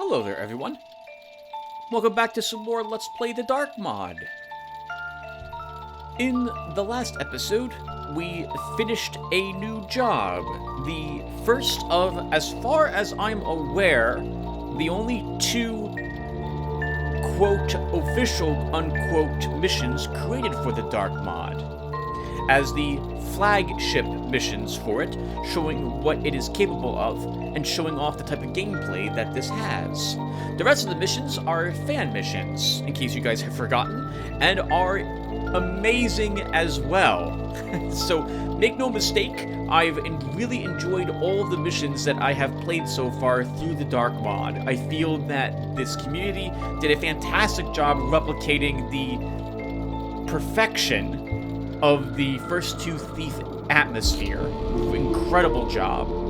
Hello there, everyone. Welcome back to some more Let's Play the Dark mod. In the last episode, we finished a new job. The first of, as far as I'm aware, the only two quote official unquote missions created for the Dark mod, as the flagship missions for it, showing what it is capable of and showing off the type of gameplay that this has. The rest of the missions are fan missions, in case you guys have forgotten, and are amazing as well. So make no mistake, I've really enjoyed all of the missions that I have played so far through the Dark mod. I feel that this community did a fantastic job replicating the perfection of the first two Thief atmosphere. Incredible job.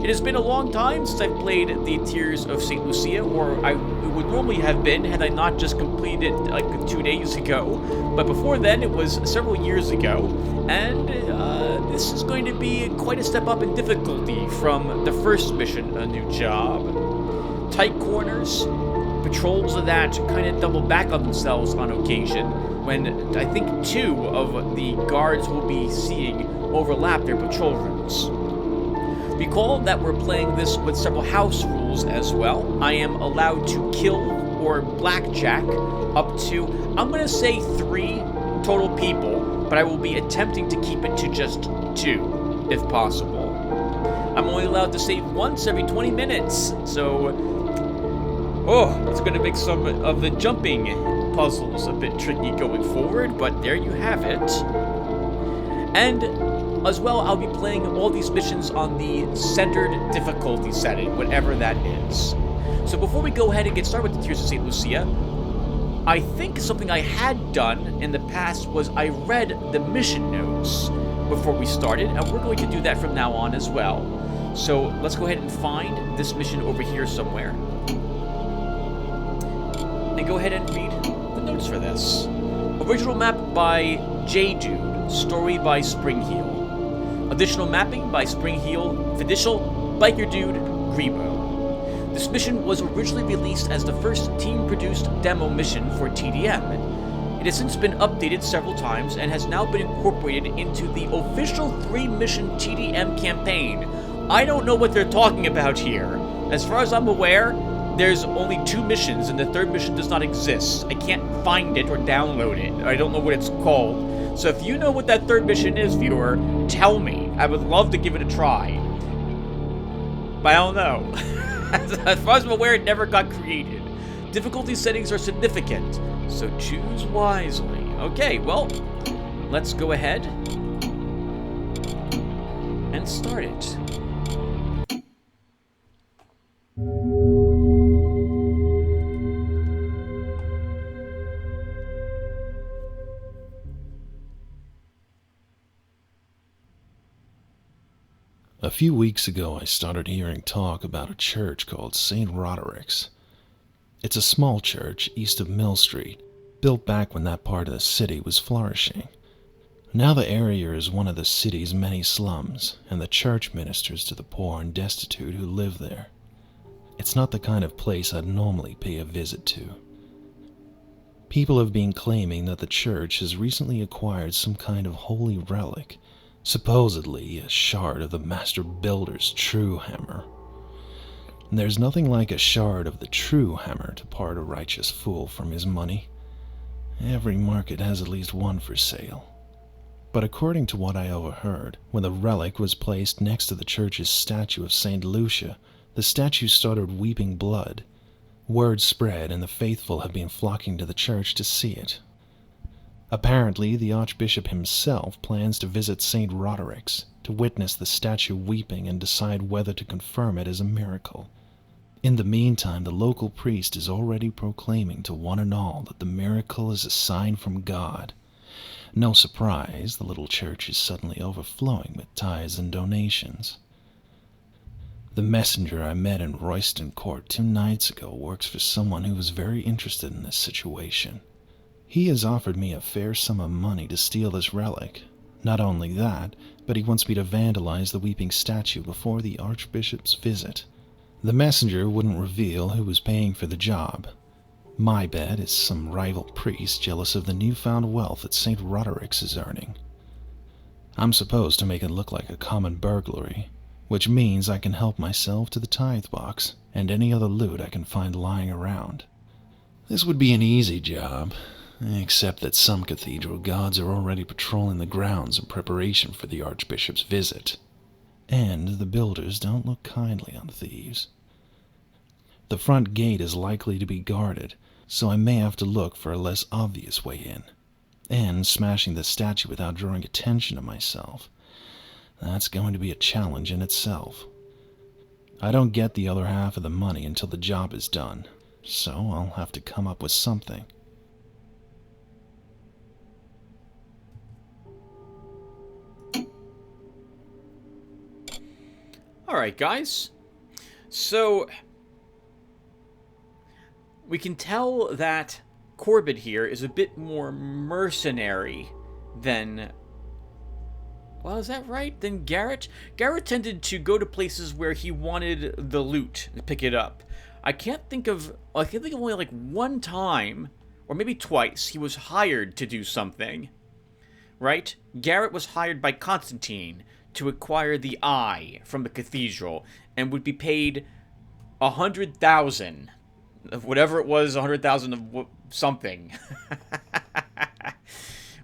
It has been a long time since I've played the Tears of Saint Lucia, or it would normally have been had I not just completed it like 2 days ago. But before then, it was several years ago, and this is going to be quite a step up in difficulty from the first mission, A New Job. Tight corners, patrols that kind of double back on themselves on occasion, when I think 2 of the guards we'll be seeing overlap their patrol routes. Recall that we're playing this with several house rules as well. I am allowed to kill or blackjack up to, I'm going to say 3 total people, but I will be attempting to keep it to just 2, if possible. I'm only allowed to save once every 20 minutes, so it's going to make some of the jumping puzzles a bit tricky going forward, but there you have it. And as well, I'll be playing all these missions on the centered difficulty setting, whatever that is. So before we go ahead and get started with the Tears of Saint Lucia, I think something I had done in the past was I read the mission notes before we started, and we're going to do that from now on as well. So let's go ahead and find this mission over here somewhere, and go ahead and read the notes for this. Original map by J-Dude, story by Springheel. Additional mapping by Springheel, Fidicial, Biker Dude, Grebo. This mission was originally released as the first team-produced demo mission for TDM. It has since been updated several times and has now been incorporated into the official 3-mission TDM campaign. I don't know what they're talking about here. As far as I'm aware, there's only 2 missions and the 3rd mission does not exist. I can't find it or download it. I don't know what it's called. So if you know what that 3rd mission is, viewer, tell me. I would love to give it a try. But I don't know. As far as I'm aware, it never got created. Difficulty settings are significant, so choose wisely. Okay, well, let's go ahead and start it. A few weeks ago, I started hearing talk about a church called St. Roderick's. It's a small church east of Mill Street, built back when that part of the city was flourishing. Now the area is one of the city's many slums, and the church ministers to the poor and destitute who live there. It's not the kind of place I'd normally pay a visit to. People have been claiming that the church has recently acquired some kind of holy relic, supposedly a shard of the master builder's true hammer. And there's nothing like a shard of the true hammer to part a righteous fool from his money. Every market has at least one for sale. But according to what I overheard, when the relic was placed next to the church's statue of Saint Lucia, the statue started weeping blood. Word spread, and the faithful have been flocking to the church to see it. Apparently, the Archbishop himself plans to visit St. Roderick's to witness the statue weeping and decide whether to confirm it as a miracle. In the meantime, the local priest is already proclaiming to one and all that the miracle is a sign from God. No surprise, the little church is suddenly overflowing with tithes and donations. The messenger I met in Royston Court 2 nights ago works for someone who was very interested in this situation. He has offered me a fair sum of money to steal this relic. Not only that, but he wants me to vandalize the weeping statue before the Archbishop's visit. The messenger wouldn't reveal who was paying for the job. My bet is some rival priest jealous of the newfound wealth that St. Roderick's is earning. I'm supposed to make it look like a common burglary, which means I can help myself to the tithe box and any other loot I can find lying around. This would be an easy job, except that some cathedral guards are already patrolling the grounds in preparation for the Archbishop's visit. And the builders don't look kindly on thieves. The front gate is likely to be guarded, so I may have to look for a less obvious way in. And smashing the statue without drawing attention to myself. That's going to be a challenge in itself. I don't get the other half of the money until the job is done, so I'll have to come up with something. Alright, guys. So, we can tell that Corbin here is a bit more mercenary than... Well, is that right? Than Garrett? Garrett tended to go to places where he wanted the loot to pick it up. I can think of only like one time, or maybe twice, he was hired to do something. Right? Garrett was hired by Constantine to acquire the eye from the cathedral, and would be paid 100,000 of whatever it was, 100,000 of something.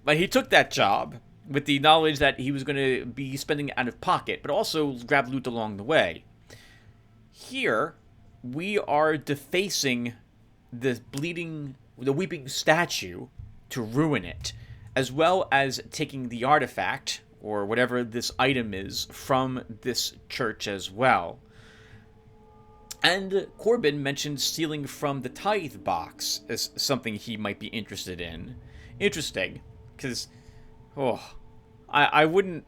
But he took that job with the knowledge that he was going to be spending it out of pocket, but also grab loot along the way. Here, we are defacing the weeping statue to ruin it, as well as taking the artifact, or whatever this item is, from this church as well. And Corbin mentioned stealing from the tithe box as something he might be interested in. Interesting, because, I would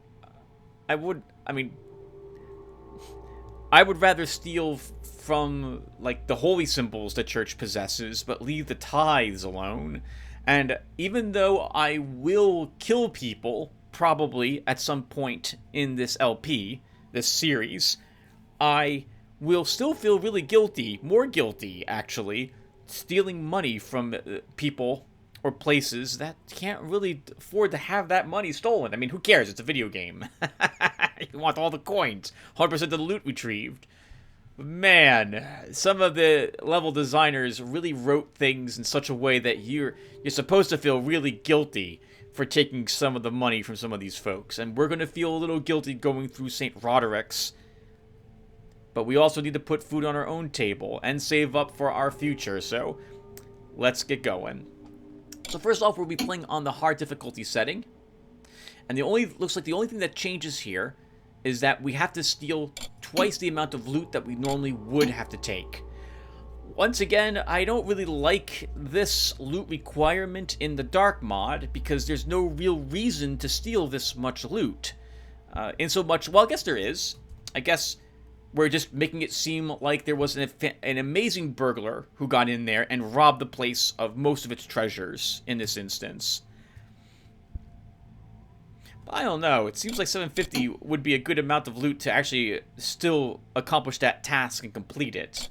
rather steal from, like, the holy symbols the church possesses, but leave the tithes alone. And even though I will kill people, probably at some point in this LP, this series, I will still feel really guilty, more guilty, actually, stealing money from people or places that can't really afford to have that money stolen. I mean, who cares? It's a video game. You want all the coins, 100% of the loot retrieved. Man, some of the level designers really wrote things in such a way that you're supposed to feel really guilty for taking some of the money from some of these folks. And we're going to feel a little guilty going through St. Roderick's. But we also need to put food on our own table and save up for our future, so let's get going. So first off, we'll be playing on the hard difficulty setting. And looks like the only thing that changes here is that we have to steal twice the amount of loot that we normally would have to take. Once again, I don't really like this loot requirement in the Dark mod, because there's no real reason to steal this much loot. Well, I guess there is. I guess we're just making it seem like there was an amazing burglar who got in there and robbed the place of most of its treasures in this instance. But I don't know, it seems like 750 would be a good amount of loot to actually still accomplish that task and complete it.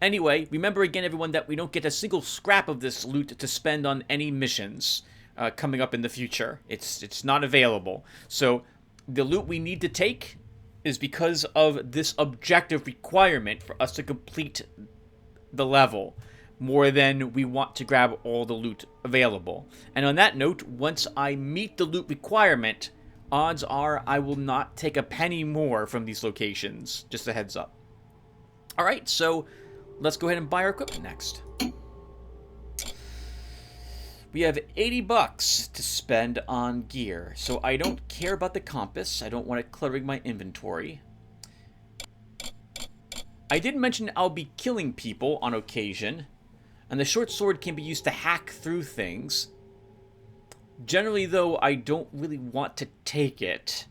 Anyway, remember again, everyone, that we don't get a single scrap of this loot to spend on any missions coming up in the future. It's not available. So the loot we need to take is because of this objective requirement for us to complete the level, more than we want to grab all the loot available. And on that note, once I meet the loot requirement, odds are I will not take a penny more from these locations. Just a heads up. Alright, so let's go ahead and buy our equipment next. We have 80 bucks to spend on gear, so I don't care about the compass. I don't want it cluttering my inventory. I did mention I'll be killing people on occasion, and the short sword can be used to hack through things. Generally, though, I don't really want to take it.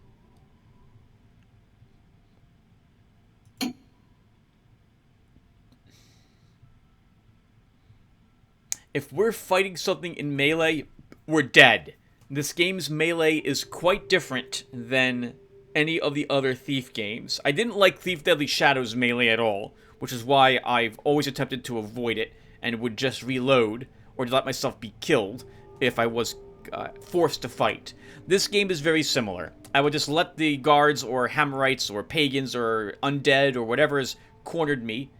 If we're fighting something in melee, we're dead. This game's melee is quite different than any of the other Thief games. I didn't like Thief Deadly Shadows melee at all, which is why I've always attempted to avoid it and would just reload or let myself be killed if I was forced to fight. This game is very similar. I would just let the guards or Hammerites or pagans or undead or whatever has cornered me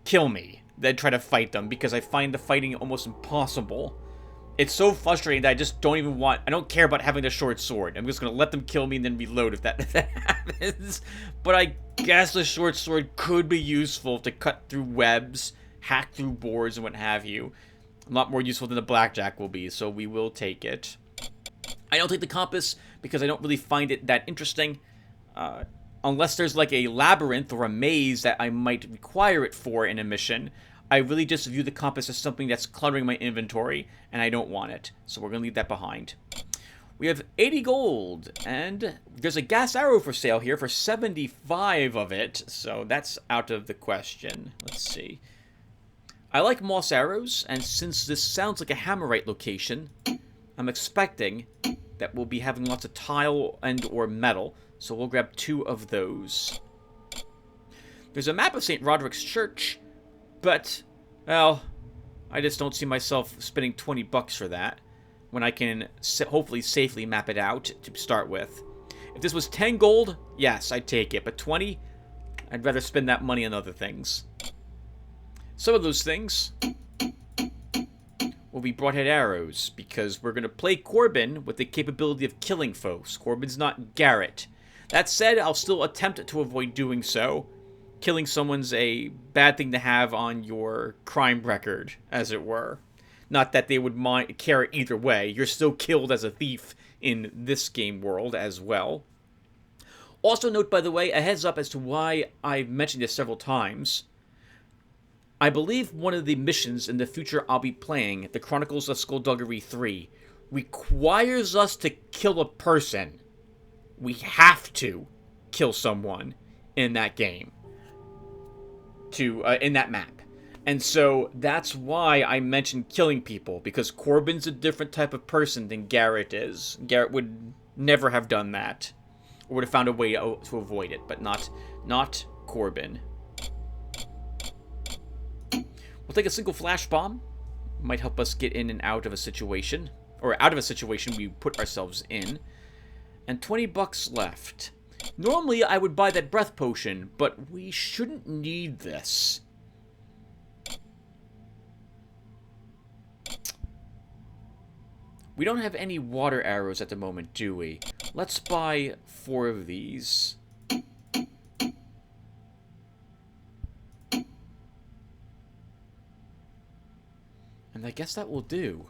kill me, then try to fight them, because I find the fighting almost impossible. It's so frustrating that I just don't even want... I don't care about having the short sword. I'm just going to let them kill me and then reload if that happens. But I guess the short sword could be useful to cut through webs, hack through boards, and what have you. A lot more useful than the blackjack will be, so we will take it. I don't take the compass because I don't really find it that interesting. Unless there's like a labyrinth or a maze that I might require it for in a mission, I really just view the compass as something that's cluttering my inventory, and I don't want it. So we're going to leave that behind. We have 80 gold, and there's a gas arrow for sale here for 75 of it, so that's out of the question. Let's see. I like moss arrows, and since this sounds like a Hammerite location, I'm expecting that we'll be having lots of tile and or metal, so we'll grab 2 of those. There's a map of St. Roderick's Church, but, well, I just don't see myself spending 20 bucks for that, when I can hopefully safely map it out to start with. If this was 10 gold, yes, I'd take it, but 20, I'd rather spend that money on other things. Some of those things will be broadhead arrows, because we're going to play Corbin with the capability of killing foes. Corbin's not Garrett. That said, I'll still attempt to avoid doing so. Killing someone's a bad thing to have on your crime record, as it were. Not that they would care either way. You're still killed as a thief in this game world as well. Also note, by the way, a heads up as to why I've mentioned this several times. I believe one of the missions in the future I'll be playing, the Chronicles of Skullduggery 3, requires us to kill a person. We have to kill someone in that game. In that map. And so that's why I mentioned killing people, because Corbin's a different type of person than Garrett is. Garrett would never have done that, or would have found a way to avoid it, but not Corbin. We'll take a single flash bomb. Might help us get in and out of a situation, or out of a situation we put ourselves in. And 20 bucks left. Normally, I would buy that breath potion, but we shouldn't need this. We don't have any water arrows at the moment, do we? Let's buy 4 of these. And I guess that will do.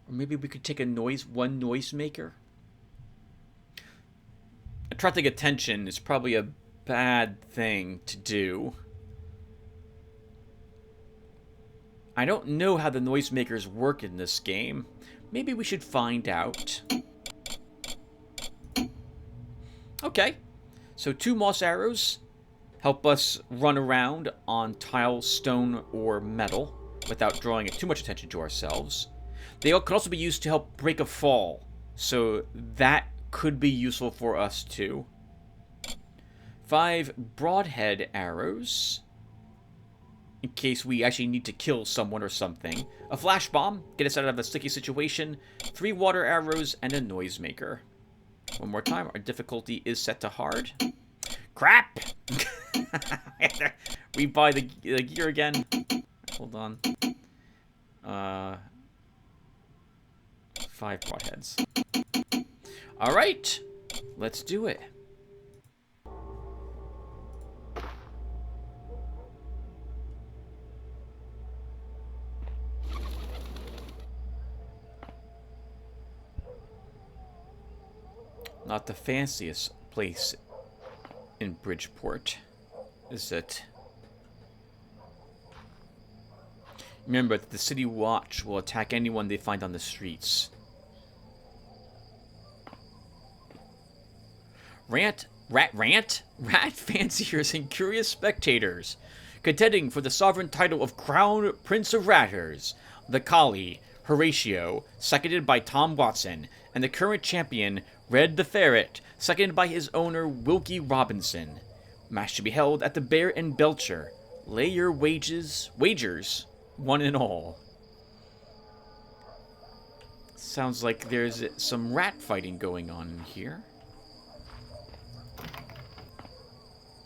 Or maybe we could take one noise maker. Attracting attention is probably a bad thing to do. I don't know how the noisemakers work in this game. Maybe we should find out. Okay. So 2 moss arrows help us run around on tile, stone, or metal without drawing too much attention to ourselves. They can also be used to help break a fall. So that could be useful for us too. 5 broadhead arrows, in case we actually need to kill someone or something. A flash bomb, get us out of a sticky situation. 3 water arrows, and a noisemaker. One more time, our difficulty is set to hard. Crap! We buy the gear again. Hold on. 5 broadheads. Alright, let's do it. Not the fanciest place in Bridgeport, is it? Remember that the City Watch will attack anyone they find on the streets. Rat fanciers and curious spectators, contending for the sovereign title of Crown Prince of Ratters, the collie, Horatio, seconded by Tom Watson, and the current champion, Red the Ferret, seconded by his owner, Wilkie Robinson. Match to be held at the Bear and Belcher. Lay your wagers, one and all. Sounds like there's some rat fighting going on in here.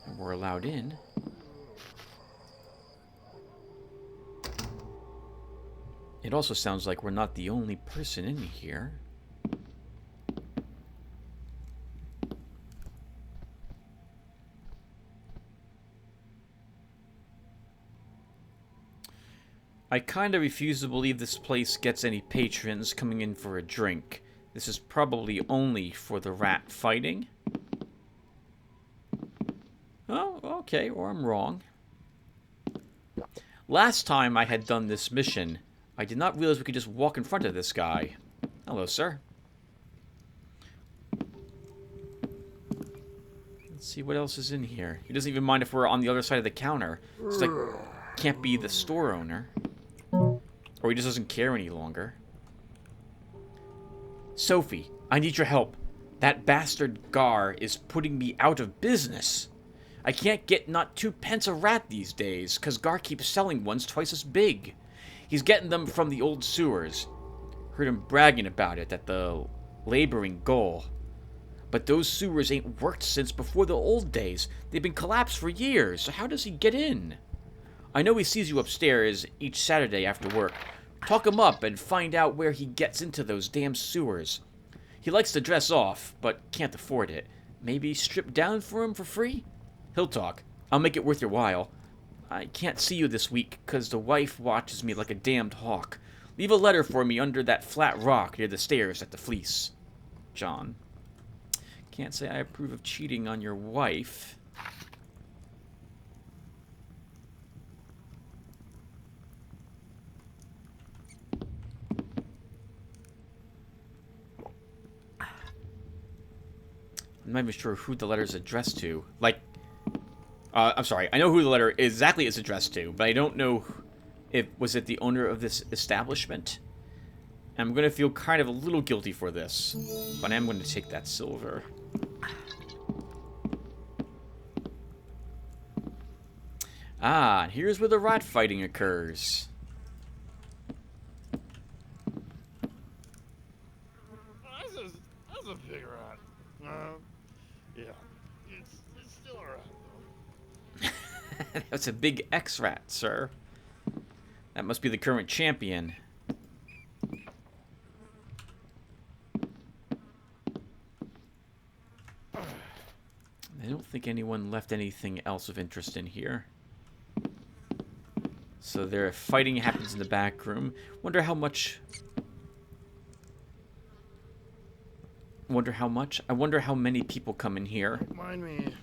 And we're allowed in. It also sounds like we're not the only person in here. I kind of refuse to believe this place gets any patrons coming in for a drink. This is probably only for the rat fighting. Oh, okay, or I'm wrong. Last time I had done this mission, I did not realize we could just walk in front of this guy. Hello, sir. Let's see what else is in here. He doesn't even mind if we're on the other side of the counter. It's like, can't be the store owner. Or he just doesn't care any longer. Sophie, I need your help. That bastard Gar is putting me out of business. I can't get not 2 pence a rat these days, 'cause Gar keeps selling ones twice as big. He's getting them from the old sewers. Heard him bragging about it at the laboring goal. But those sewers ain't worked since before the old days. They've been collapsed for years, so how does he get in? I know he sees you upstairs each Saturday after work. Talk him up and find out where he gets into those damn sewers. He likes to dress off, but can't afford it. Maybe strip down for him for free? He'll talk. I'll make it worth your while. I can't see you this week, 'cause the wife watches me like a damned hawk. Leave a letter for me under that flat rock near the stairs at the Fleece. John. Can't say I approve of cheating on your wife. I'm not even sure who the letter is addressed to. Like, I'm sorry, I know who the letter exactly is addressed to, but I don't know if was it the owner of this establishment. I'm going to feel kind of a little guilty for this, but I am going to take that silver. Ah, here's where the rat fighting occurs. That's a big rat. Yeah, it's still a rat, though. That's a big X-rat, sir. That must be the current champion. I don't think anyone left anything else of interest in here. So their fighting happens in the back room. Wonder how much... I wonder how many people come in here Don't mind me.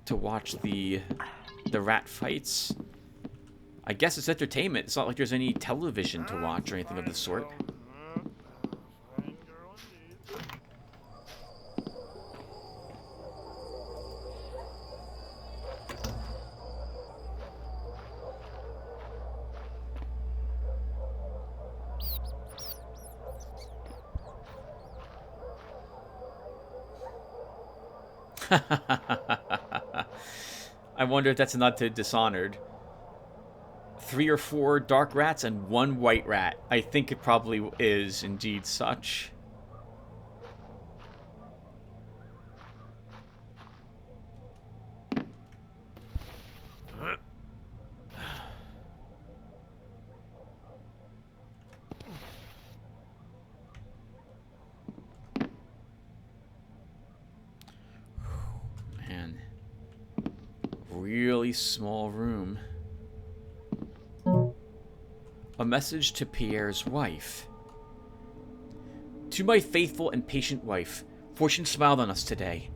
to watch the rat fights. I guess it's entertainment. It's not like there's any television to watch or anything of the sort. Fine girl indeed. I wonder if that's not to Dishonored. 3 or 4 dark rats and 1 white rat. I think it probably is indeed such. Man. Really small room. A message to Pierre's wife. To my faithful and patient wife, fortune smiled on us today.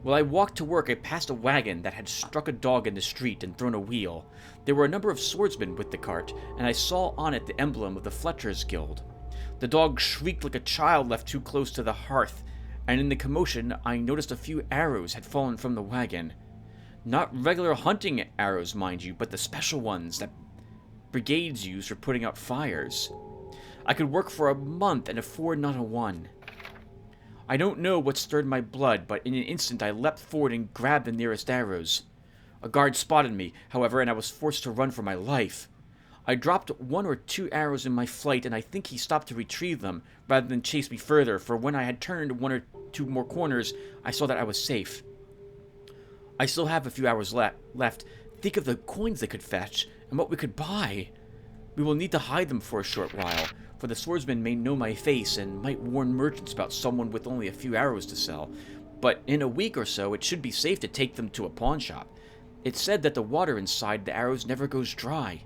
While I walked to work, I passed a wagon that had struck a dog in the street and thrown a wheel. There were a number of swordsmen with the cart, and I saw on it the emblem of the Fletcher's Guild. The dog shrieked like a child left too close to the hearth, and in the commotion I noticed a few arrows had fallen from the wagon. Not regular hunting arrows, mind you, but the special ones that brigades use for putting out fires. I could work for a month and afford not a one. I don't know what stirred my blood, but in an instant I leapt forward and grabbed the nearest arrows. A guard spotted me, however, and I was forced to run for my life. I dropped 1 or 2 arrows in my flight, and I think he stopped to retrieve them, rather than chase me further, for when I had turned 1 or 2 more corners, I saw that I was safe. I still have a few hours left. Think of the coins they could fetch, and what we could buy. We will need to hide them for a short while, for the swordsman may know my face and might warn merchants about someone with only a few arrows to sell. But in a week or so, it should be safe to take them to a pawn shop. It's said that the water inside the arrows never goes dry.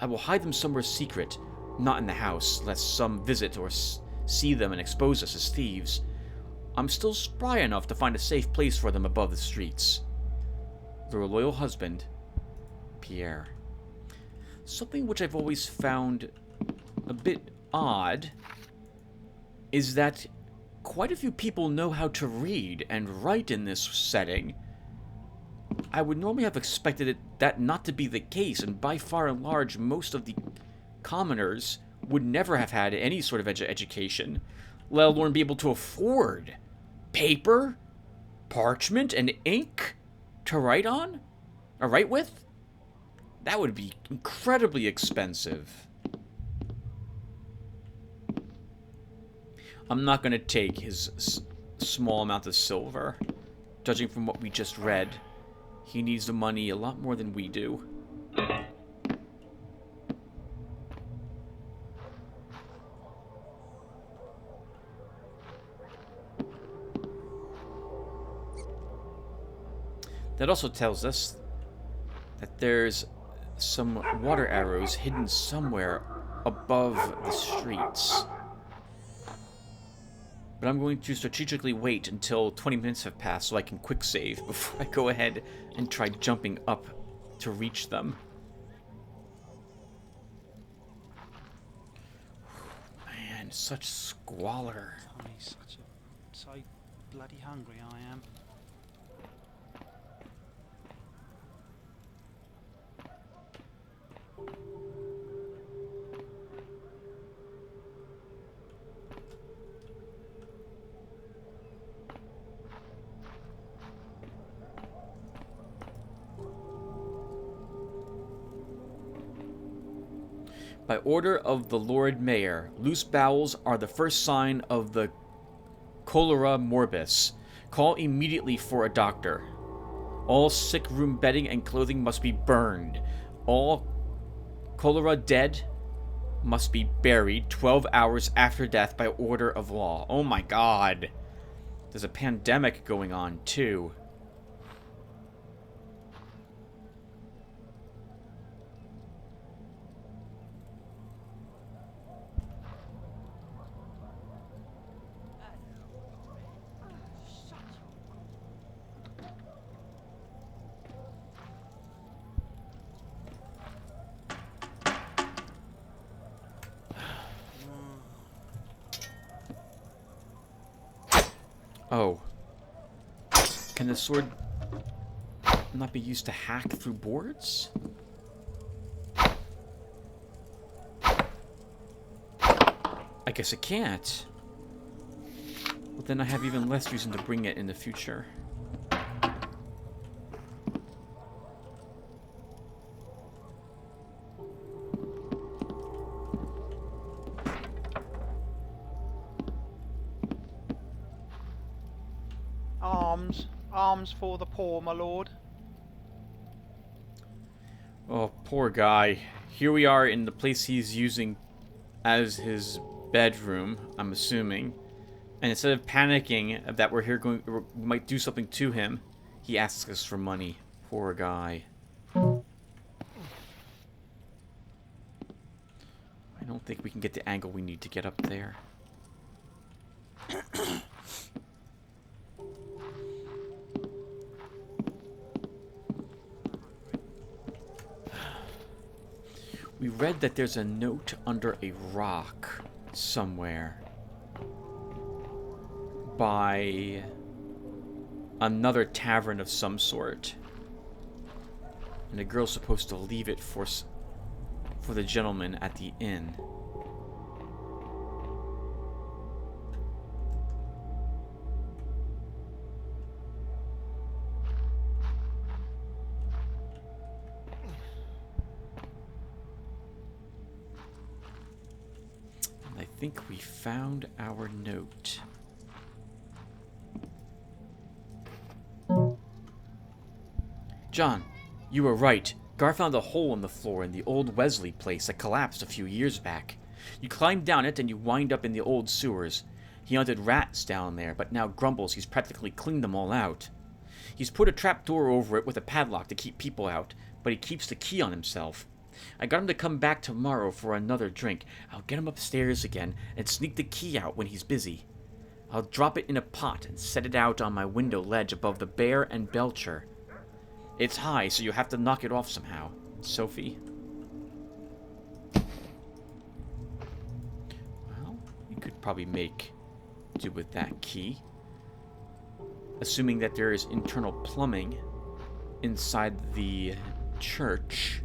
I will hide them somewhere secret, not in the house, lest some visit or see them and expose us as thieves. I'm still spry enough to find a safe place for them above the streets. Your loyal husband, Pierre. Something which I've always found a bit odd is that quite a few people know how to read and write in this setting. I would normally have expected that not to be the case, and by far and large, most of the commoners would never have had any sort of education, let alone be able to afford paper, parchment, and ink to write on? Or write with? That would be incredibly expensive. I'm not going to take his small amount of silver. Judging from what we just read, he needs the money a lot more than we do. That also tells us that there's some water arrows hidden somewhere above the streets. But I'm going to strategically wait until 20 minutes have passed so I can quick save before I go ahead and try jumping up to reach them. Man, such squalor. So bloody hungry I am. By order of the Lord Mayor, loose bowels are the first sign of the cholera morbus. Call immediately for a doctor. All sick room bedding and clothing must be burned. All cholera dead must be buried 12 hours after death by order of law. Oh my god. There's a pandemic going on too. Oh. Can the sword not be used to hack through boards? I guess it can't. Well, then I have even less reason to bring it in the future. Arms for the poor, my lord. Oh, poor guy. Here we are in the place he's using as his bedroom, I'm assuming. And instead of panicking that we're here we might do something to him, he asks us for money. Poor guy. I don't think we can get the angle we need to get up there. We read that there's a note under a rock somewhere by another tavern of some sort. And the girl's supposed to leave it for for the gentleman at the inn. And I think we found our note. John, you were right. Gar found a hole in the floor in the old Wesley place that collapsed a few years back. You climbed down it and you wind up in the old sewers. He hunted rats down there, but now grumbles he's practically cleaned them all out. He's put a trap door over it with a padlock to keep people out, but he keeps the key on himself. I got him to come back tomorrow for another drink. I'll get him upstairs again and sneak the key out when he's busy. I'll drop it in a pot and set it out on my window ledge above the Bear and Belcher. It's high, so you have to knock it off somehow. Sophie? Well, you could probably make do with that key. Assuming that there is internal plumbing inside the church.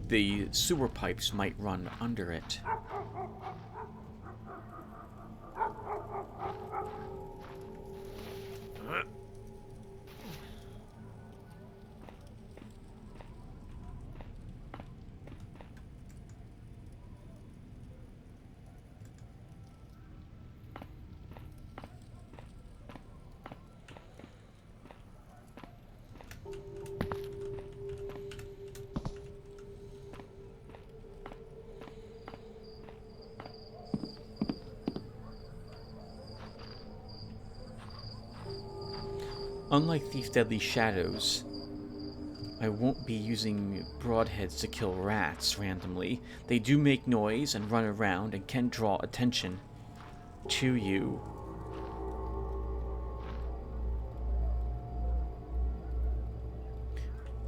The sewer pipes might run under it. Unlike Thief Deadly Shadows, I won't be using broadheads to kill rats randomly. They do make noise and run around and can draw attention to you.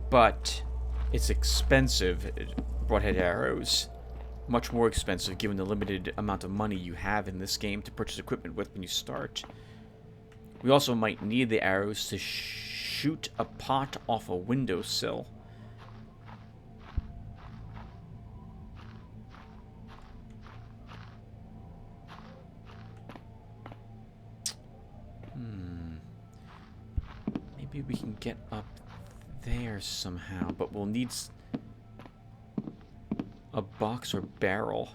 But it's expensive, broadhead arrows. Much more expensive given the limited amount of money you have in this game to purchase equipment with when you start. We also might need the arrows to shoot a pot off a windowsill. Maybe we can get up there somehow, but we'll need a box or barrel.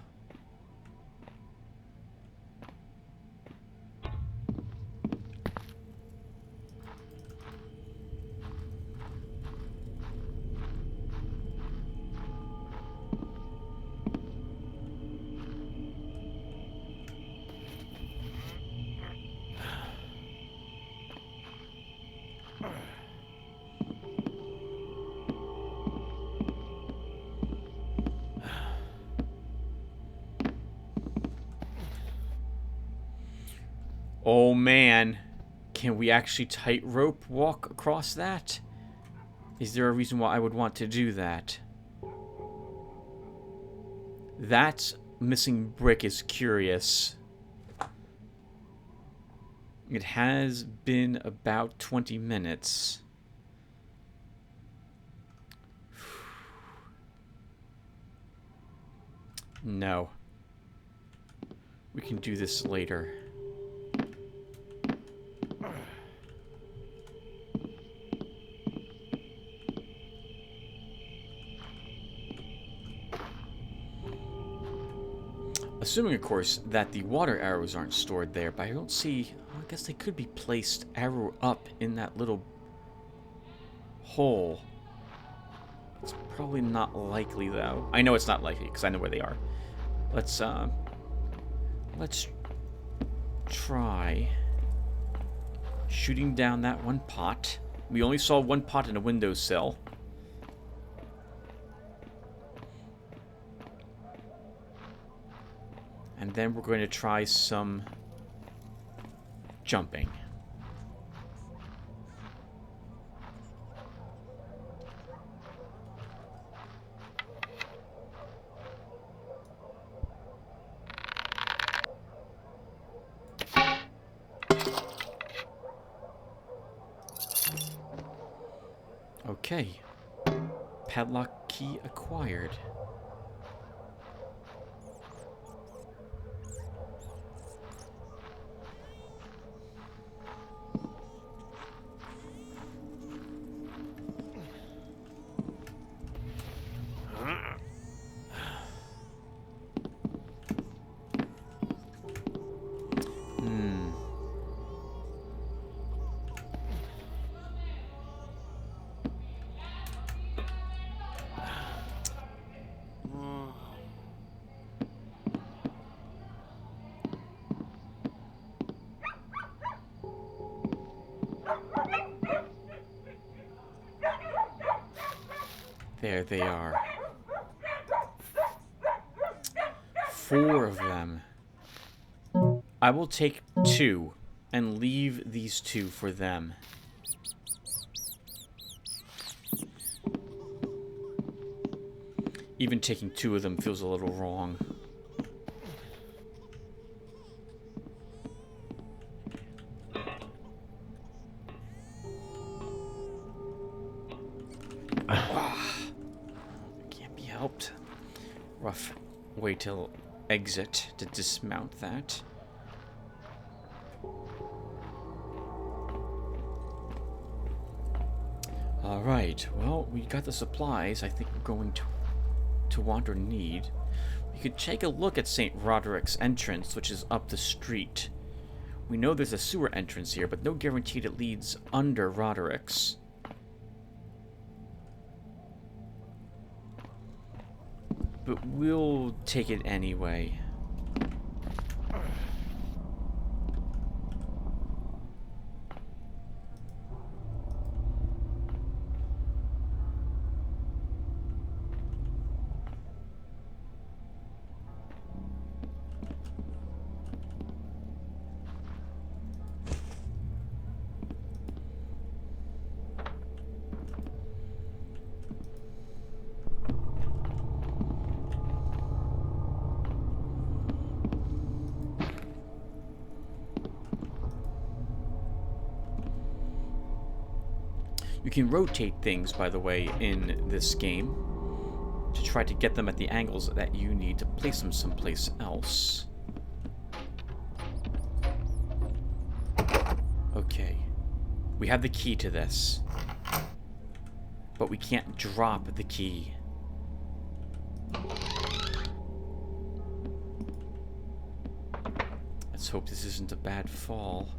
Oh man, can we actually tightrope walk across that? Is there a reason why I would want to do that? That missing brick is curious. It has been about 20 minutes. No. We can do this later. Assuming, of course, that the water arrows aren't stored there, but I don't see... Well, I guess they could be placed arrow up in that little hole. It's probably not likely, though. I know it's not likely, because I know where they are. Let's try shooting down that one pot. We only saw one pot in a windowsill. And then we're going to try some jumping. Okay. Padlock key acquired. Hmm. There they are. 4 of them. I will take 2 and leave these 2 for them. Even taking 2 of them feels a little wrong. Can't be helped. Rough way to exit to dismount that. Alright, well, we got the supplies I think we're going to want or need. We could take a look at St. Roderick's entrance, which is up the street. We know there's a sewer entrance here, but no guarantee it leads under Roderick's. But we'll take it anyway. You can rotate things, by the way, in this game to try to get them at the angles that you need to place them someplace else. Okay. We have the key to this, but we can't drop the key. Let's hope this isn't a bad fall.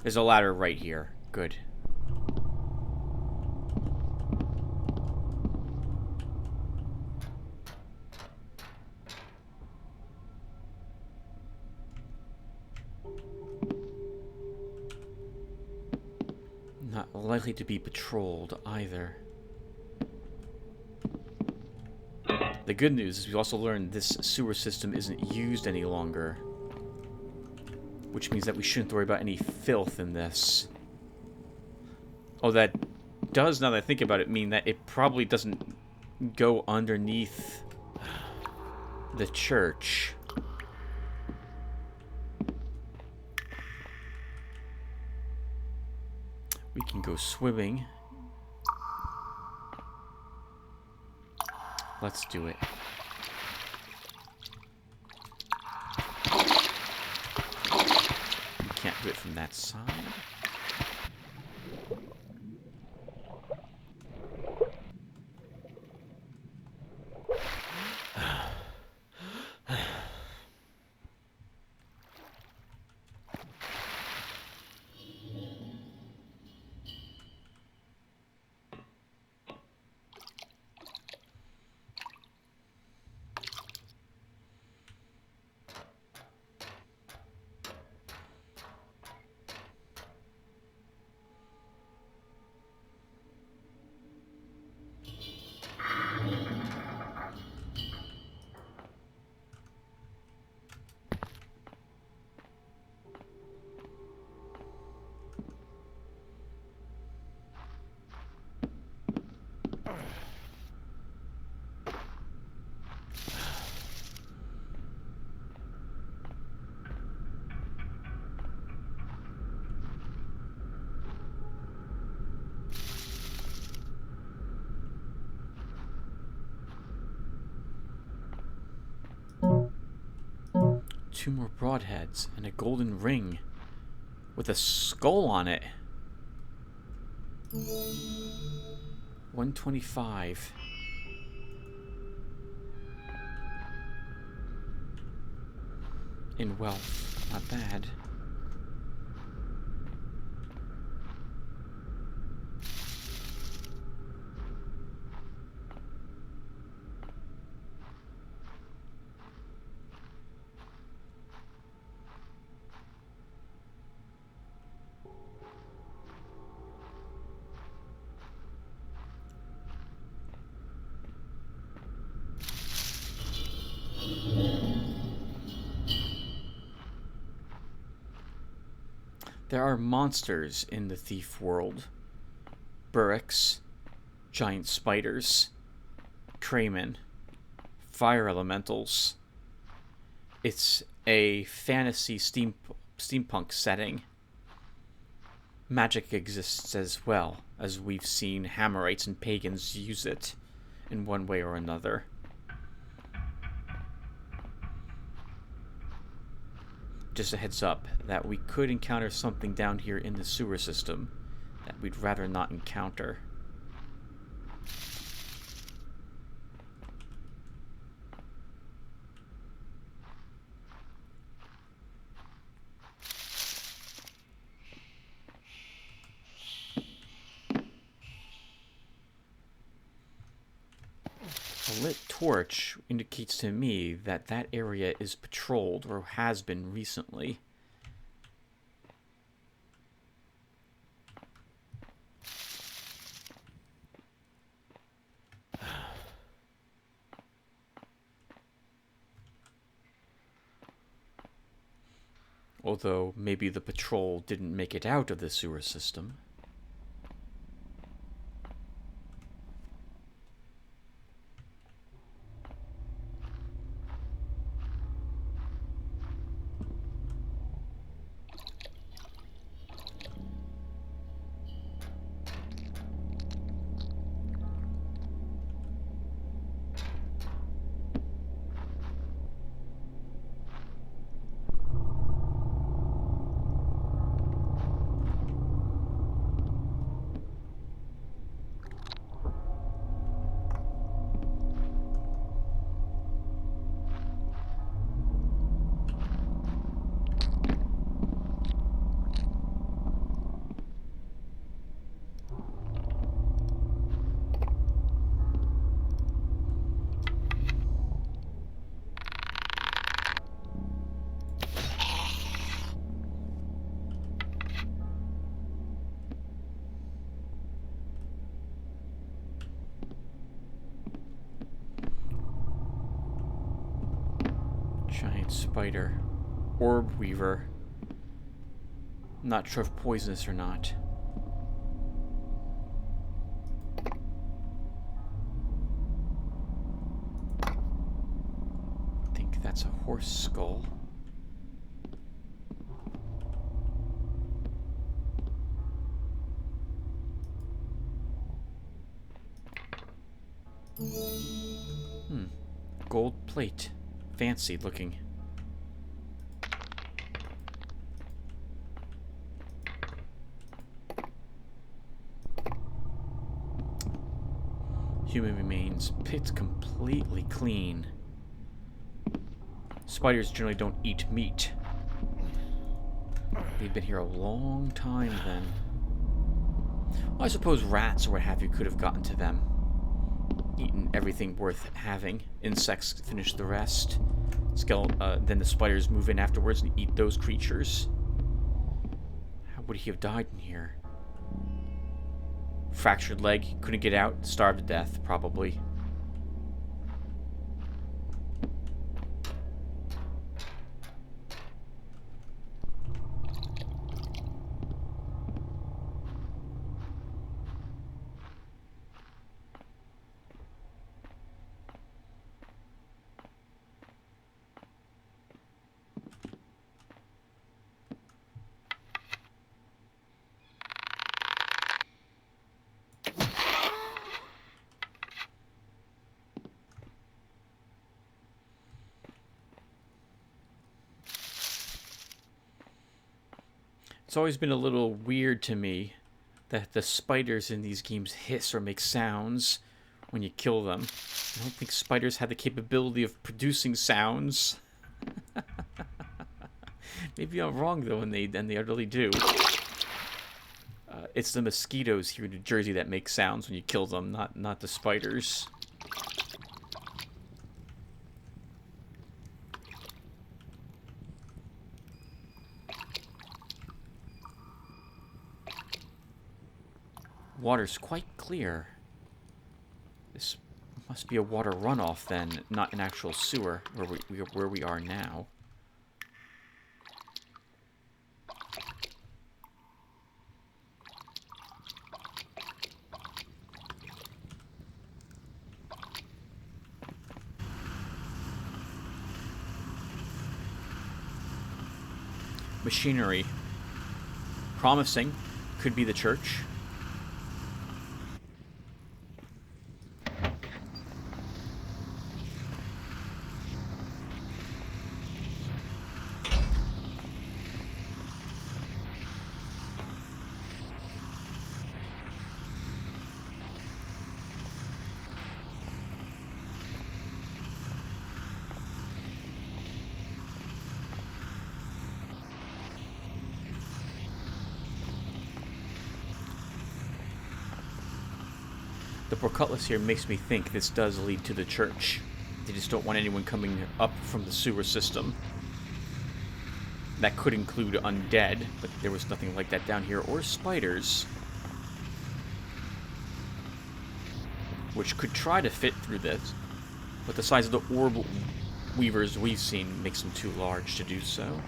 There's a ladder right here. Good. Not likely to be patrolled either. The good news is we also learned this sewer system isn't used any longer, which means that we shouldn't worry about any filth in this. Oh, that does, now that I think about it, mean that it probably doesn't go underneath the church. We can go swimming. Let's do it. We can't do it from that side. 2 more broadheads and a golden ring with a skull on it. 125. In wealth, not bad. There are monsters in the thief world. Burricks, giant spiders, craymen, fire elementals. It's a fantasy steampunk setting. Magic exists as well, as we've seen Hammerites and pagans use it in one way or another. Just a heads up that we could encounter something down here in the sewer system that we'd rather not encounter. A lit torch indicates to me that that area is patrolled or has been recently. Although maybe the patrol didn't make it out of the sewer system. Giant spider. Orb weaver. Not sure if poisonous or not. I think that's a horse skull. Gold plate. Fancy looking. Human remains. Pit's completely clean. Spiders generally don't eat meat. They've been here a long time then. Well, I suppose rats or what have you could have gotten to them. Eaten everything worth having. Insects finish the rest. Then the spiders move in afterwards and eat those creatures. How would he have died in here? Fractured leg, couldn't get out, starved to death, probably. It's always been a little weird to me that the spiders in these games hiss or make sounds when you kill them. I don't think spiders have the capability of producing sounds. Maybe I'm wrong though, and they really do. It's the mosquitoes here in New Jersey that make sounds when you kill them, not the spiders. Water's quite clear. This must be a water runoff then, not an actual sewer where we are now. Machinery. Promising. Could be the church. The portcullis here makes me think this does lead to the church. They just don't want anyone coming up from the sewer system. That could include undead, but there was nothing like that down here, or spiders. Which could try to fit through this, but the size of the orb weavers we've seen makes them too large to do so.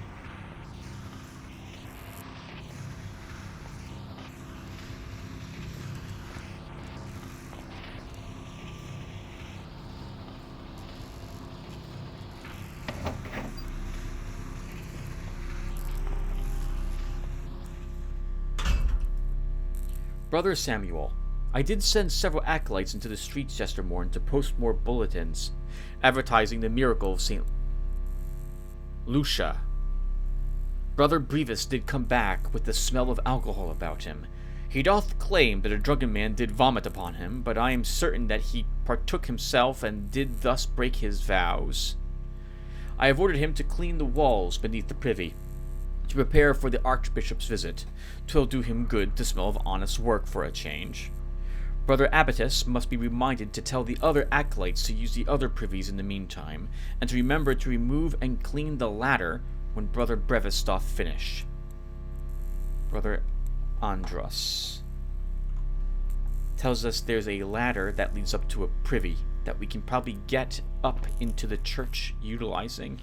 Brother Samuel, I did send several acolytes into the streets yestermorn to post more bulletins, advertising the miracle of Saint Lucia. Brother Brevis did come back with the smell of alcohol about him. He doth claim that a drunken man did vomit upon him, but I am certain that he partook himself and did thus break his vows. I have ordered him to clean the walls beneath the privy, to prepare for the Archbishop's visit. 'Twill do him good to smell of honest work for a change. Brother Abatus must be reminded to tell the other acolytes to use the other privies in the meantime, and to remember to remove and clean the latter when Brother Brevis doth finish. Brother Andros tells us there's a ladder that leads up to a privy that we can probably get up into the church utilizing.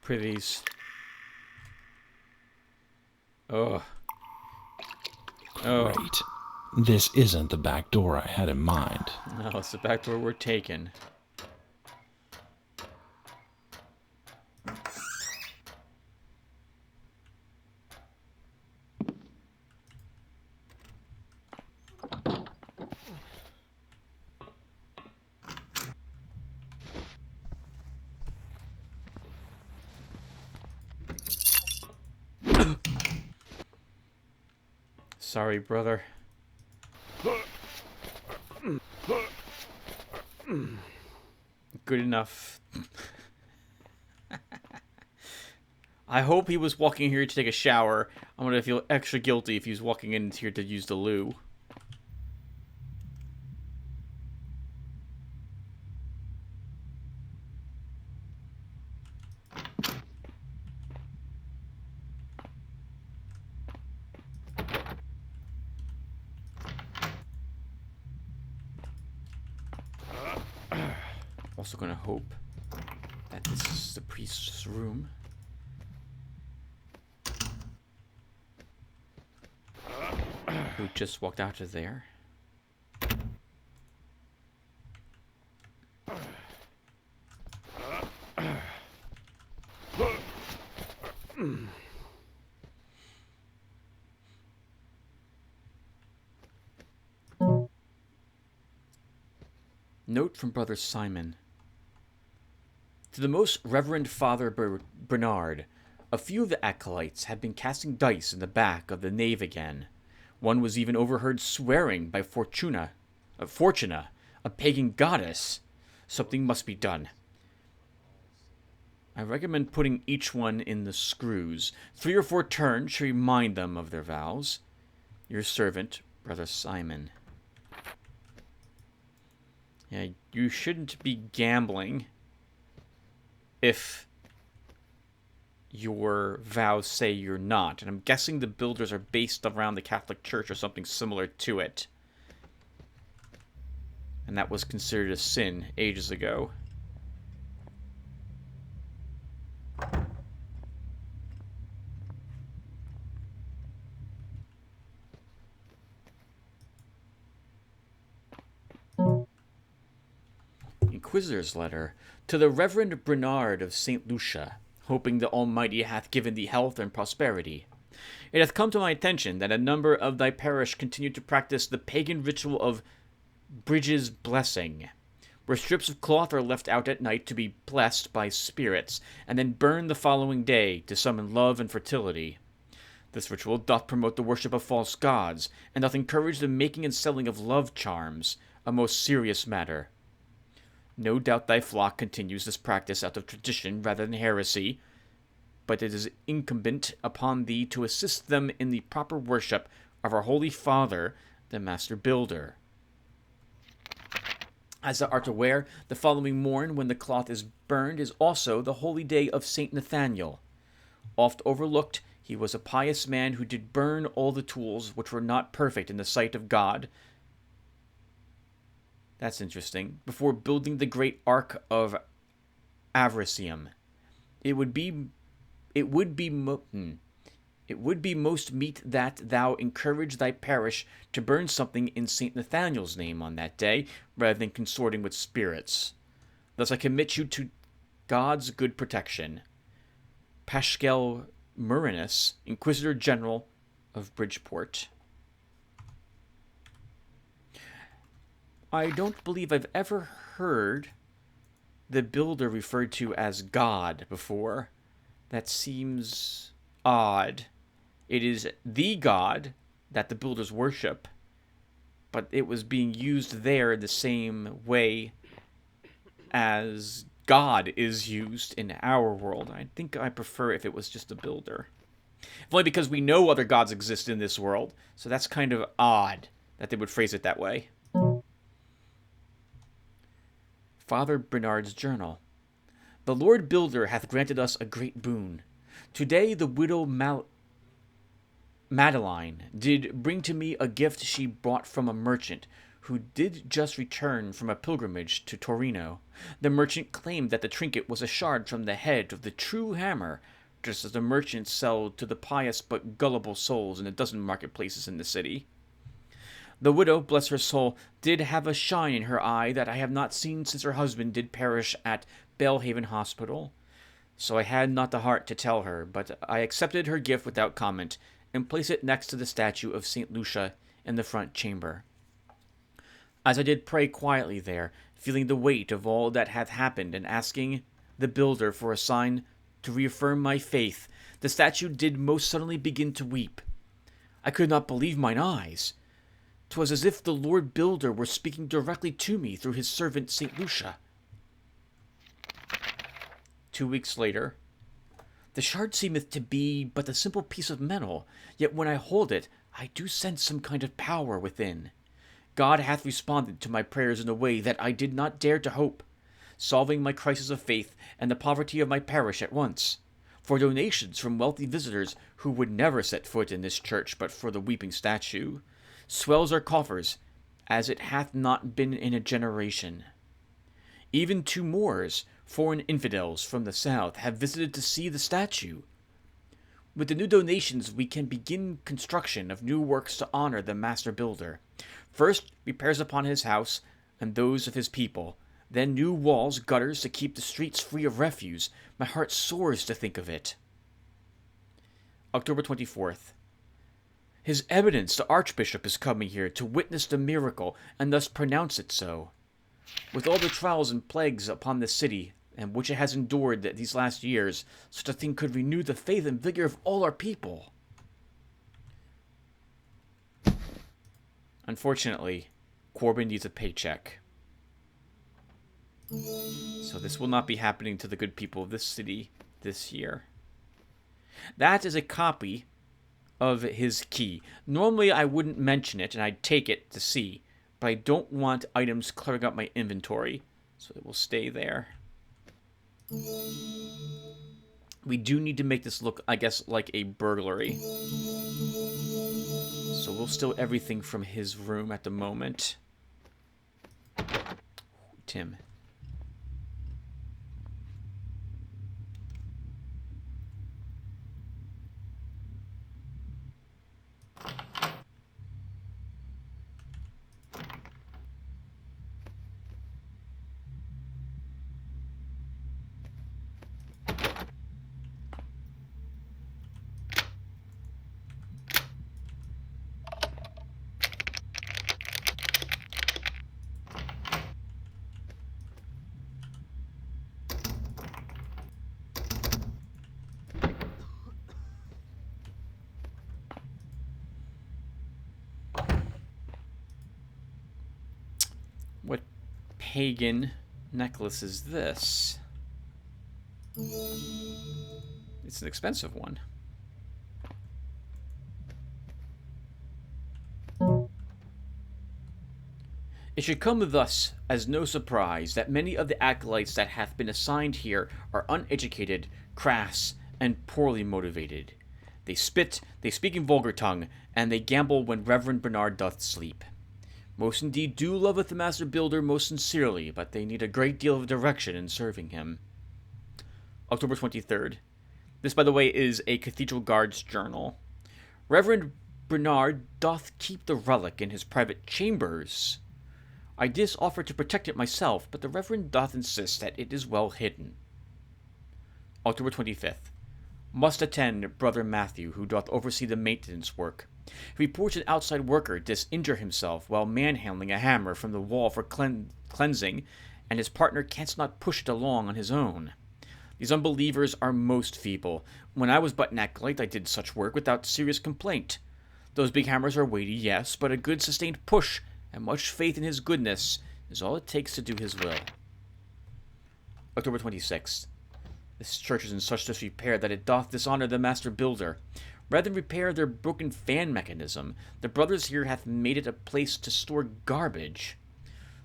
Privies. Oh. Oh. Great. This isn't the back door I had in mind. No, it's the back door we're taking. Sorry, brother. Good enough. I hope he was walking here to take a shower. I'm gonna feel extra guilty if he was walking in here to use the loo. Also gonna hope that this is the priest's room. Who just walked out of there. Note from Brother Simon. To the most Reverend Father Bernard, a few of the acolytes had been casting dice in the back of the nave again. One was even overheard swearing by Fortuna, a pagan goddess. Something must be done. I recommend putting each one in the screws. 3 or 4 turns should remind them of their vows. Your servant, Brother Simon. Yeah, you shouldn't be gambling if your vows say you're not. And I'm guessing the builders are based around the Catholic Church or something similar to it. And that was considered a sin ages ago. Inquisitor's letter to the Reverend Bernard of Saint Lucia, hoping the Almighty hath given thee health and prosperity. It hath come to my attention that a number of thy parish continue to practice the pagan ritual of Bridges blessing, where strips of cloth are left out at night to be blessed by spirits, and then burned the following day to summon love and fertility. This ritual doth promote the worship of false gods, and doth encourage the making and selling of love charms, a most serious matter. No doubt thy flock continues this practice out of tradition rather than heresy, but it is incumbent upon thee to assist them in the proper worship of our Holy Father, the Master Builder. As thou art aware, the following morn, when the cloth is burned, is also the holy day of Saint Nathaniel. Oft overlooked, he was a pious man who did burn all the tools which were not perfect in the sight of God. That's interesting. Before building the great ark of Avaricium, it would be most meet that thou encourage thy parish to burn something in Saint Nathaniel's name on that day, rather than consorting with spirits. Thus I commit you to God's good protection. Pascal Murinus, Inquisitor General of Bridgeport. I don't believe I've ever heard the builder referred to as God before. That seems odd. It is the God that the builders worship, but it was being used there the same way as God is used in our world. I think I prefer if it was just a builder. If only because we know other gods exist in this world, so that's kind of odd that they would phrase it that way. Father Bernard's Journal. The Lord Builder hath granted us a great boon. Today the widow Madeline did bring to me a gift she bought from a merchant, who did just return from a pilgrimage to Torino. The merchant claimed that the trinket was a shard from the head of the true hammer, just as the merchants sell to the pious but gullible souls in a dozen marketplaces in the city. The widow, bless her soul, did have a shine in her eye that I have not seen since her husband did perish at Belhaven Hospital. So I had not the heart to tell her, but I accepted her gift without comment, and placed it next to the statue of Saint Lucia in the front chamber. As I did pray quietly there, feeling the weight of all that hath happened, and asking the builder for a sign to reaffirm my faith, the statue did most suddenly begin to weep. I could not believe mine eyes. 'Twas as if the Lord Builder were speaking directly to me through his servant Saint Lucia. 2 weeks later, the shard seemeth to be but a simple piece of metal, yet when I hold it, I do sense some kind of power within. God hath responded to my prayers in a way that I did not dare to hope, solving my crisis of faith and the poverty of my parish at once. For donations from wealthy visitors who would never set foot in this church but for the weeping statue, swells our coffers, as it hath not been in a generation. Even 2 Moors, foreign infidels from the south, have visited to see the statue. With the new donations, we can begin construction of new works to honor the master builder. First, repairs upon his house and those of his people. Then new walls, gutters to keep the streets free of refuse. My heart soars to think of it. October 24th. His Eminence the Archbishop is coming here to witness the miracle and thus pronounce it so. With all the trials and plagues upon the city, and which it has endured these last years, such a thing could renew the faith and vigor of all our people. Unfortunately, Corbin needs a paycheck. So this will not be happening to the good people of this city this year. That is a copy of his key. Normally I wouldn't mention it and I'd take it to see, but I don't want items cluttering up my inventory, so it will stay there. We do need to make this look, I guess, like a burglary. So we'll steal everything from his room at the moment. Tim. What pagan necklace is this? It's an expensive one. It should come thus as no surprise that many of the acolytes that hath been assigned here are uneducated, crass, and poorly motivated. They spit, they speak in vulgar tongue, and they gamble when Reverend Bernard doth sleep. Most indeed do loveth the Master Builder most sincerely, but they need a great deal of direction in serving him. October 23rd. This, by the way, is a Cathedral Guard's journal. Reverend Bernard doth keep the relic in his private chambers. I did offer to protect it myself, but the Reverend doth insist that it is well hidden. October 25th. Must attend Brother Matthew, who doth oversee the maintenance work. Reports an outside worker injure himself while manhandling a hammer from the wall for cleansing, and his partner canst not push it along on his own. These unbelievers are most feeble. When I was but an acolyte, I did such work without serious complaint. Those big hammers are weighty, yes, but a good sustained push and much faith in his goodness is all it takes to do his will. October 26th. This church is in such disrepair that it doth dishonor the Master Builder. Rather than repair their broken fan mechanism, the brothers here hath made it a place to store garbage,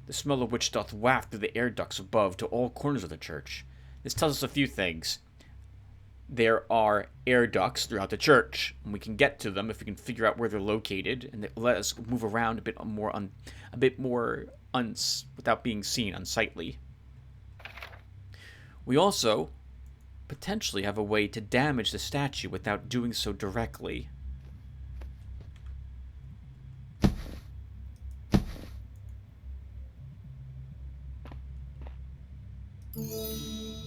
the smell of which doth waft through the air ducts above to all corners of the church. This tells us a few things. There are air ducts throughout the church, and we can get to them if we can figure out where they're located, and they let us move around a bit more without being seen, unsightly. We also potentially have a way to damage the statue without doing so directly.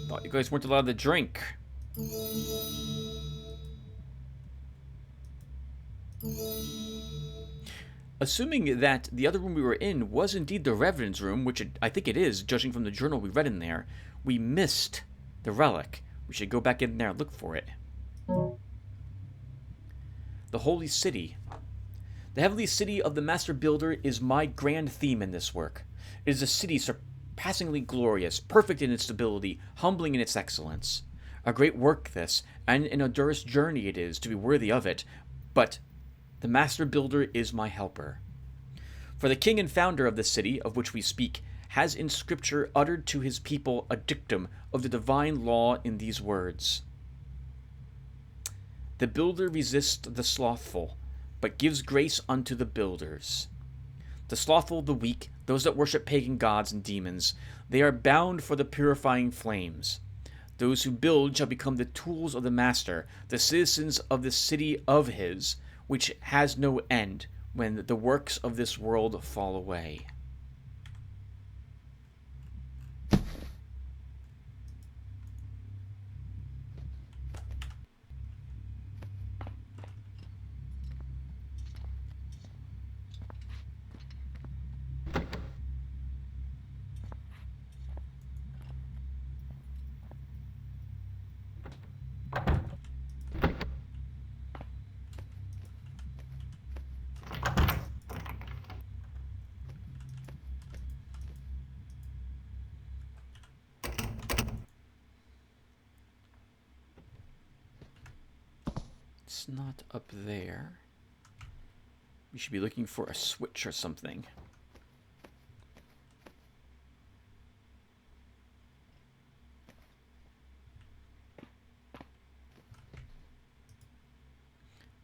Thought you guys weren't allowed to drink. Assuming that the other room we were in was indeed the Reverend's room, which I think it is, judging from the journal we read in there, we missed the relic. We should go back in there and look for it. The Holy City. The heavenly city of the Master Builder is my grand theme in this work. It is a city surpassingly glorious, perfect in its stability, humbling in its excellence. A great work this, and an arduous journey it is to be worthy of it, but the Master Builder is my helper. For the king and founder of the city of which we speak has in Scripture uttered to his people a dictum of the divine law in these words: The builder resists the slothful, but gives grace unto the builders. The slothful, the weak, those that worship pagan gods and demons, they are bound for the purifying flames. Those who build shall become the tools of the Master, the citizens of the city of his, which has no end, when the works of this world fall away. It's not up there. We should be looking for a switch or something.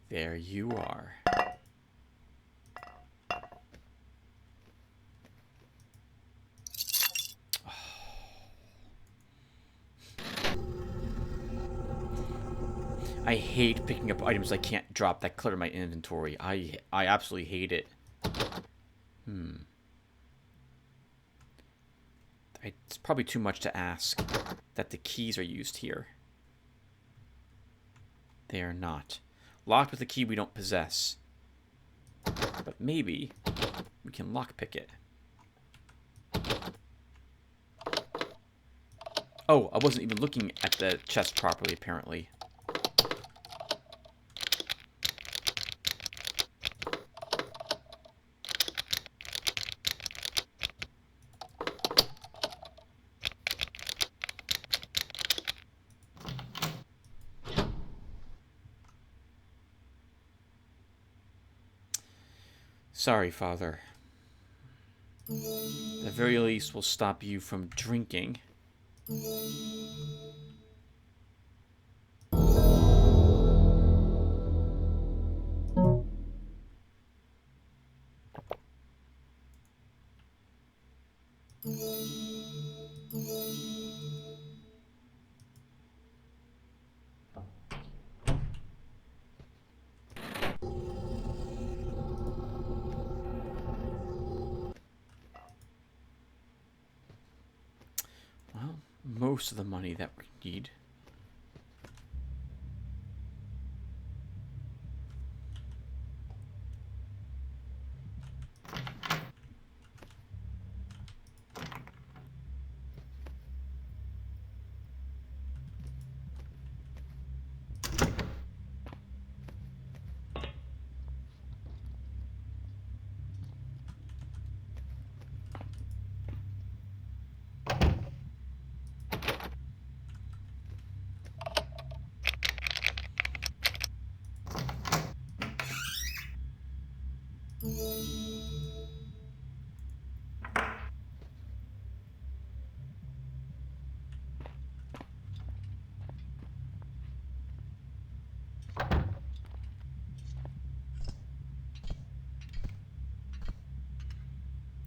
There you are. I hate picking up items I can't drop that clutter my inventory. I absolutely hate it. It's probably too much to ask that the keys are used here. They are not. Locked with a key we don't possess. But maybe we can lockpick it. Oh, I wasn't even looking at the chest properly, apparently. Sorry, Father. At the very least, will stop you from drinking. Well, most of the money that we need.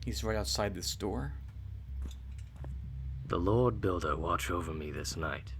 He's right outside this door. The Lord Builder watch over me this night.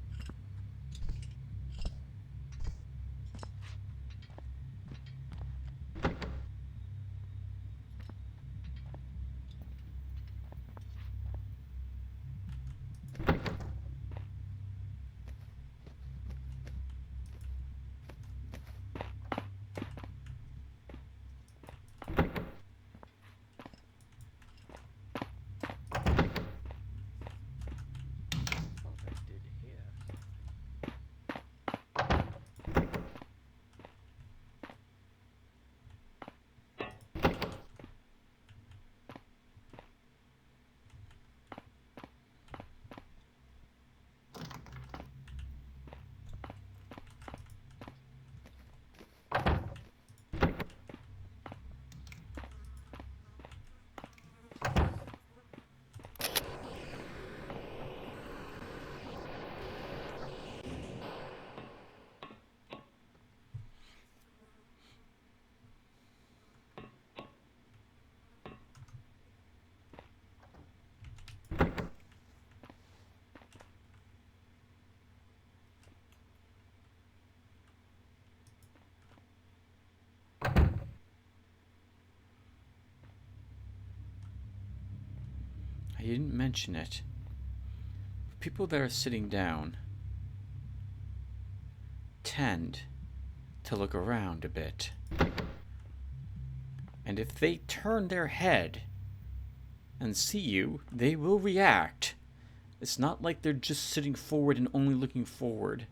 I didn't mention it. People that are sitting down tend to look around a bit. And if they turn their head and see you, they will react. It's not like they're just sitting forward and only looking forward.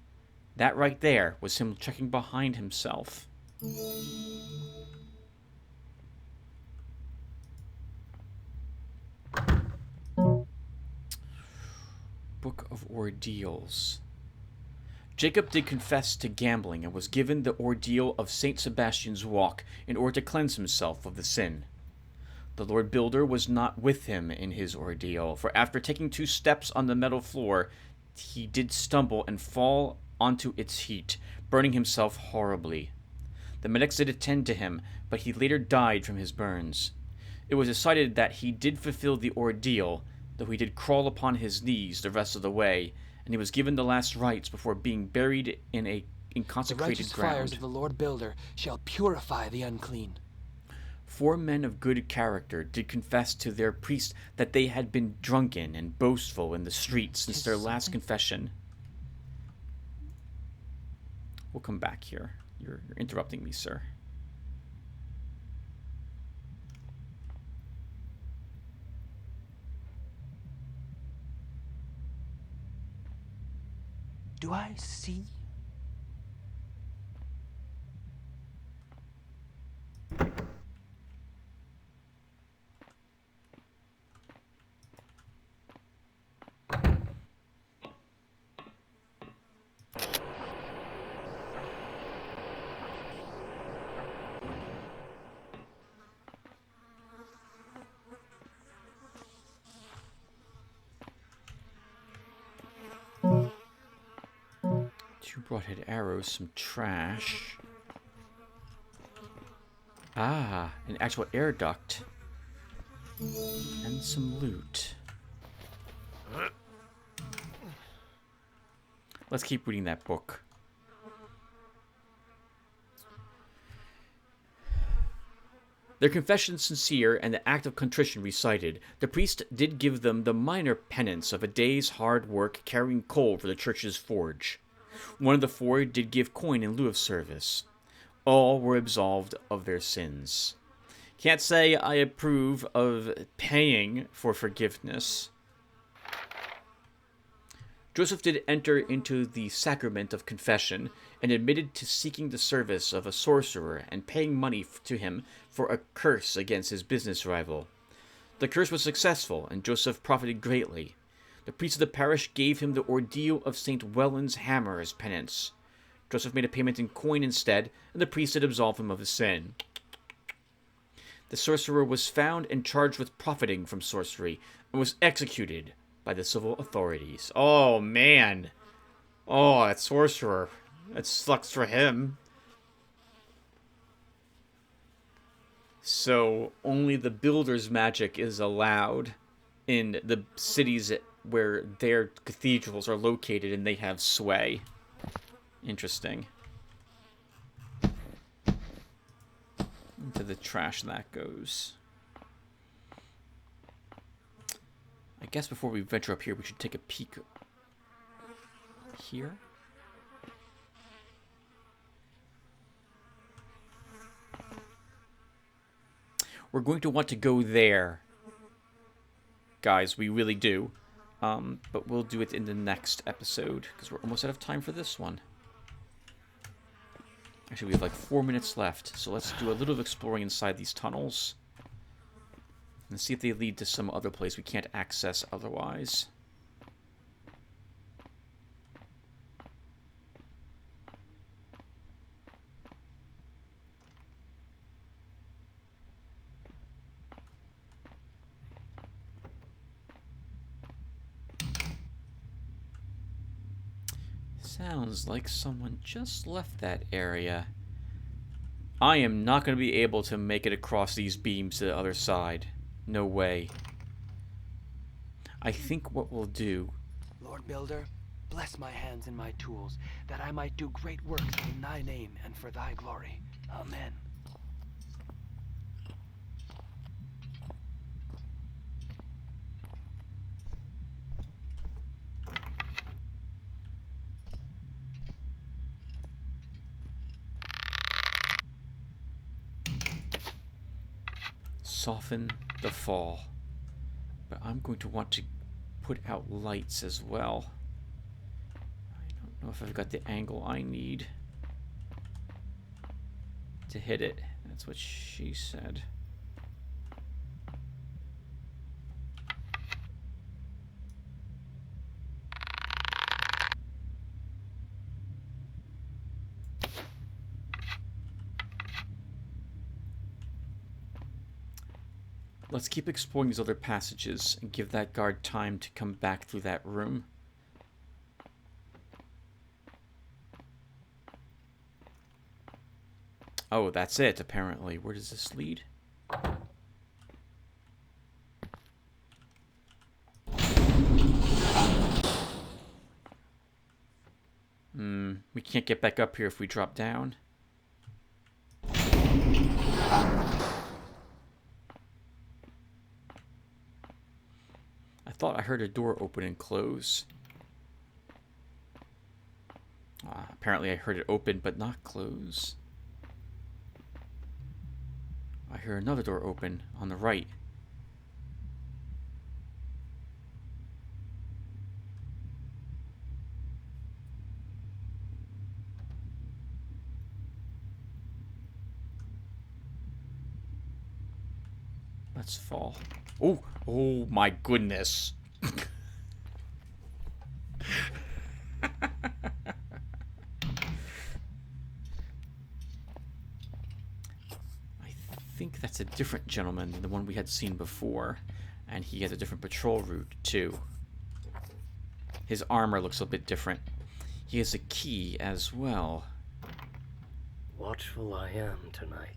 That right there was him checking behind himself. Book of Ordeals. Jacob did confess to gambling and was given the ordeal of St. Sebastian's Walk in order to cleanse himself of the sin. The Lord Builder was not with him in his ordeal, for after taking 2 steps on the metal floor, he did stumble and fall onto its heat, burning himself horribly. The medics did attend to him, but he later died from his burns. It was decided that he did fulfill the ordeal, though he did crawl upon his knees the rest of the way, and he was given the last rites before being buried in The consecrated righteous ground. fires of the Lord Builder shall purify the unclean. 4 men of good character did confess to their priest that they had been drunken and boastful in the streets since their last confession. We'll come back here. You're interrupting me, sir. Do I see? Two broadhead arrows, some trash. Ah, an actual air duct. And some loot. Let's keep reading that book. Their confession sincere and the act of contrition recited, the priest did give them the minor penance of a day's hard work carrying coal for the church's forge. One of the 4 did give coin in lieu of service. All were absolved of their sins. Can't say I approve of paying for forgiveness. Joseph did enter into the sacrament of confession and admitted to seeking the service of a sorcerer and paying money to him for a curse against his business rival. The curse was successful, and Joseph profited greatly. The priest of the parish gave him the ordeal of St. Welland's hammer as penance. Joseph made a payment in coin instead, and the priest did absolve him of his sin. The sorcerer was found and charged with profiting from sorcery, and was executed by the civil authorities. Oh, man. Oh, that sorcerer. That sucks for him. So, only the builder's magic is allowed in the cities where their cathedrals are located and they have sway. Interesting. Into the trash that goes. I guess before we venture up here, we should take a peek here. We're going to want to go there. Guys, we really do. But we'll do it in the next episode, because we're almost out of time for this one. Actually, we have like 4 minutes left, so let's do a little exploring inside these tunnels. And see if they lead to some other place we can't access otherwise. Sounds like someone just left that area. I am not going to be able to make it across these beams to the other side. No way. I think what we'll do... Lord Builder, bless my hands and my tools, that I might do great works in thy name and for thy glory. Amen. soften the fall. But I'm going to want to put out lights as well. I don't know if I've got the angle I need to hit it. That's what she said. Let's keep exploring these other passages and give that guard time to come back through that room. Oh, that's it, apparently. Where does this lead? We can't get back up here if we drop down. I thought I heard a door open and close. Apparently I heard it open but not close. I hear another door open on the right. Let's fall. Oh, oh my goodness. I think that's a different gentleman than the one we had seen before. And he has a different patrol route, too. His armor looks a bit different. He has a key as well. Watchful I am tonight.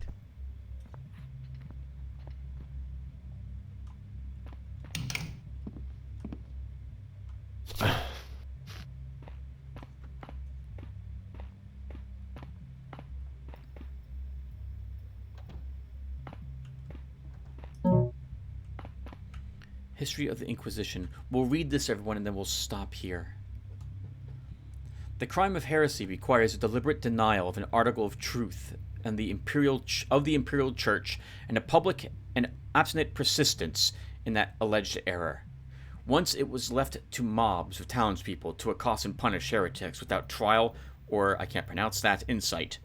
History of the Inquisition. We'll read this, everyone, and then we'll stop here. The crime of heresy requires a deliberate denial of an article of truth and the imperial Church, and a public and obstinate persistence in that alleged error. Once it was left to mobs of townspeople to accost and punish heretics without trial or, I can't pronounce that, insight.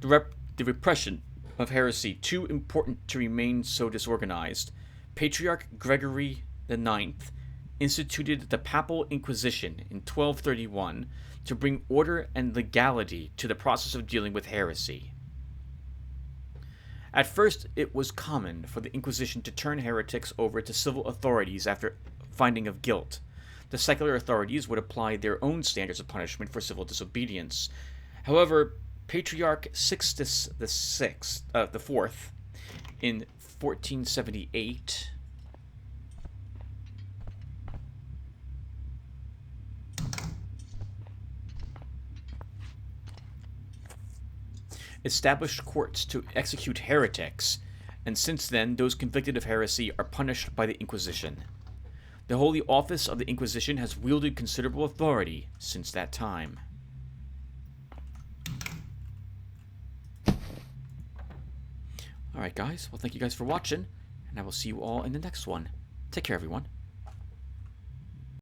The repression of heresy, too important to remain so disorganized, Patriarch Gregory IX instituted the Papal Inquisition in 1231 to bring order and legality to the process of dealing with heresy. At first, it was common for the Inquisition to turn heretics over to civil authorities after finding of guilt. The secular authorities would apply their own standards of punishment for civil disobedience. However, Patriarch Sixtus IV, in 1478, established courts to execute heretics, and since then those convicted of heresy are punished by the Inquisition. The Holy Office of the Inquisition has wielded considerable authority since that time. Alright guys, well thank you guys for watching, and I will see you all in the next one. Take care everyone.